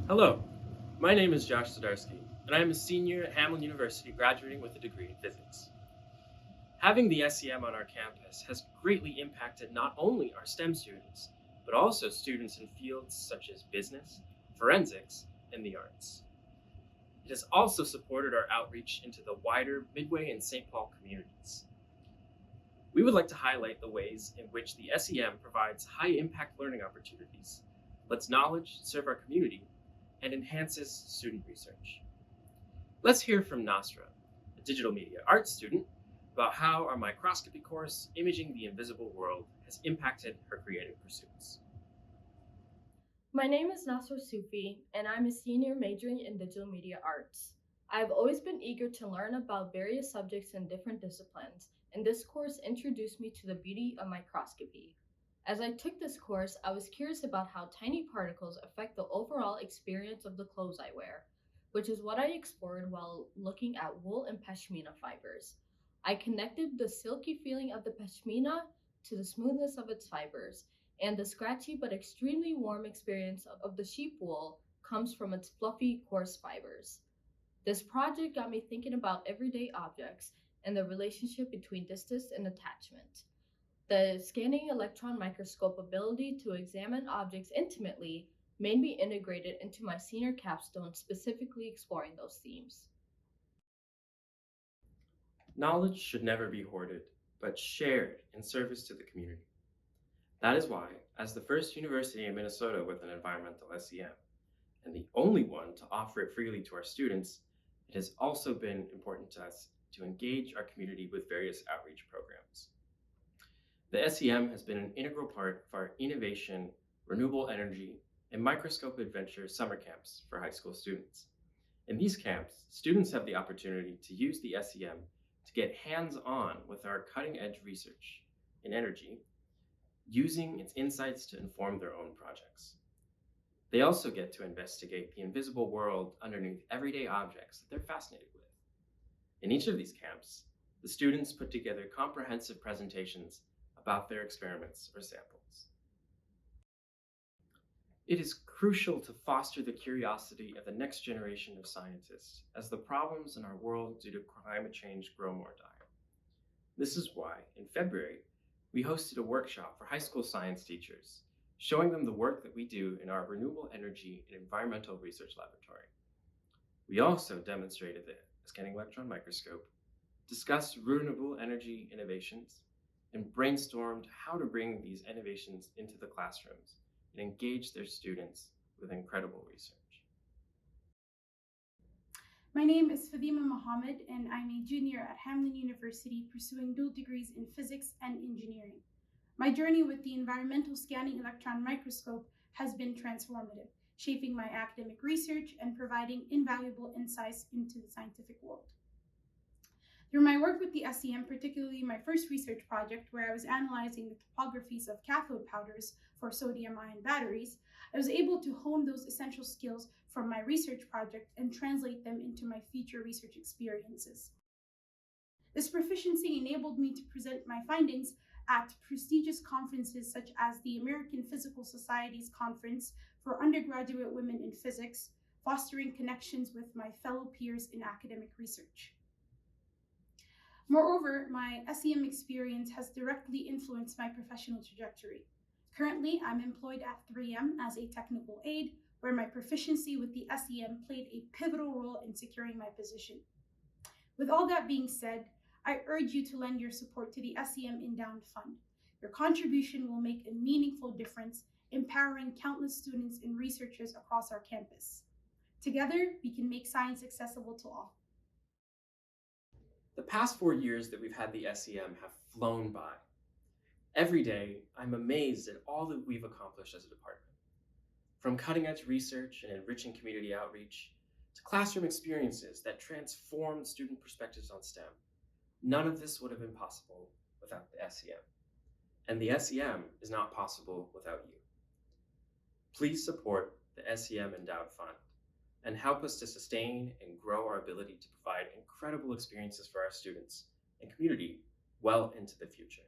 Hello, my name is Josh Zadarsky, and I am a senior at Hamline University graduating with a degree in physics. Having the SEM on our campus has greatly impacted not only our STEM students, but also students in fields such as business, forensics, and the arts. It has also supported our outreach into the wider Midway and St. Paul communities. We would like to highlight the ways in which the SEM provides high impact learning opportunities, lets knowledge serve our community, and enhances student research. Let's hear from Nasra, a digital media arts student, about how our microscopy course, Imaging the Invisible World, has impacted her creative pursuits. My name is Nasser Sufi, and I'm a senior majoring in digital media arts. I've always been eager to learn about various subjects in different disciplines, and this course introduced me to the beauty of microscopy. As I took this course, I was curious about how tiny particles affect the overall experience of the clothes I wear, which is what I explored while looking at wool and pashmina fibers. I connected the silky feeling of the pashmina to the smoothness of its fibers, and the scratchy but extremely warm experience of the sheep wool comes from its fluffy, coarse fibers. This project got me thinking about everyday objects and the relationship between distance and attachment. The scanning electron microscope ability to examine objects intimately made me integrate it into my senior capstone, specifically exploring those themes. Knowledge should never be hoarded, but shared in service to the community. That is why, as the first university in Minnesota with an environmental SEM, and the only one to offer it freely to our students, it has also been important to us to engage our community with various outreach programs. The SEM has been an integral part of our innovation, renewable energy, and microscope adventure summer camps for high school students. In these camps, students have the opportunity to use the SEM to get hands-on with our cutting-edge research in energy, using its insights to inform their own projects. They also get to investigate the invisible world underneath everyday objects that they're fascinated with. In each of these camps, the students put together comprehensive presentations about their experiments or samples. It is crucial to foster the curiosity of the next generation of scientists as the problems in our world due to climate change grow more dire. This is why, in February, we hosted a workshop for high school science teachers, showing them the work that we do in our renewable energy and environmental research laboratory. We also demonstrated the scanning electron microscope, discussed renewable energy innovations, and brainstormed how to bring these innovations into the classrooms and engage their students with incredible research. My name is Fadima Mohammed, and I'm a junior at Hamline University pursuing dual degrees in physics and engineering. My journey with the environmental scanning electron microscope has been transformative, shaping my academic research and providing invaluable insights into the scientific world. Through my work with the SEM, particularly my first research project where I was analyzing the topographies of cathode powders for sodium ion batteries, I was able to hone those essential skills from my research project and translate them into my future research experiences. This proficiency enabled me to present my findings at prestigious conferences such as the American Physical Society's Conference for Undergraduate Women in Physics, fostering connections with my fellow peers in academic research. Moreover, my SEM experience has directly influenced my professional trajectory. Currently, I'm employed at 3M as a technical aide, where my proficiency with the SEM played a pivotal role in securing my position. With all that being said, I urge you to lend your support to the SEM Endowment Fund. Your contribution will make a meaningful difference, empowering countless students and researchers across our campus. Together, we can make science accessible to all. The past 4 years that we've had the SEM have flown by. Every day, I'm amazed at all that we've accomplished as a department. From cutting-edge research and enriching community outreach, to classroom experiences that transform student perspectives on STEM, none of this would have been possible without the SEM. And the SEM is not possible without you. Please support the SEM Endowed Fund and help us to sustain and grow our ability to provide incredible experiences for our students and community well into the future.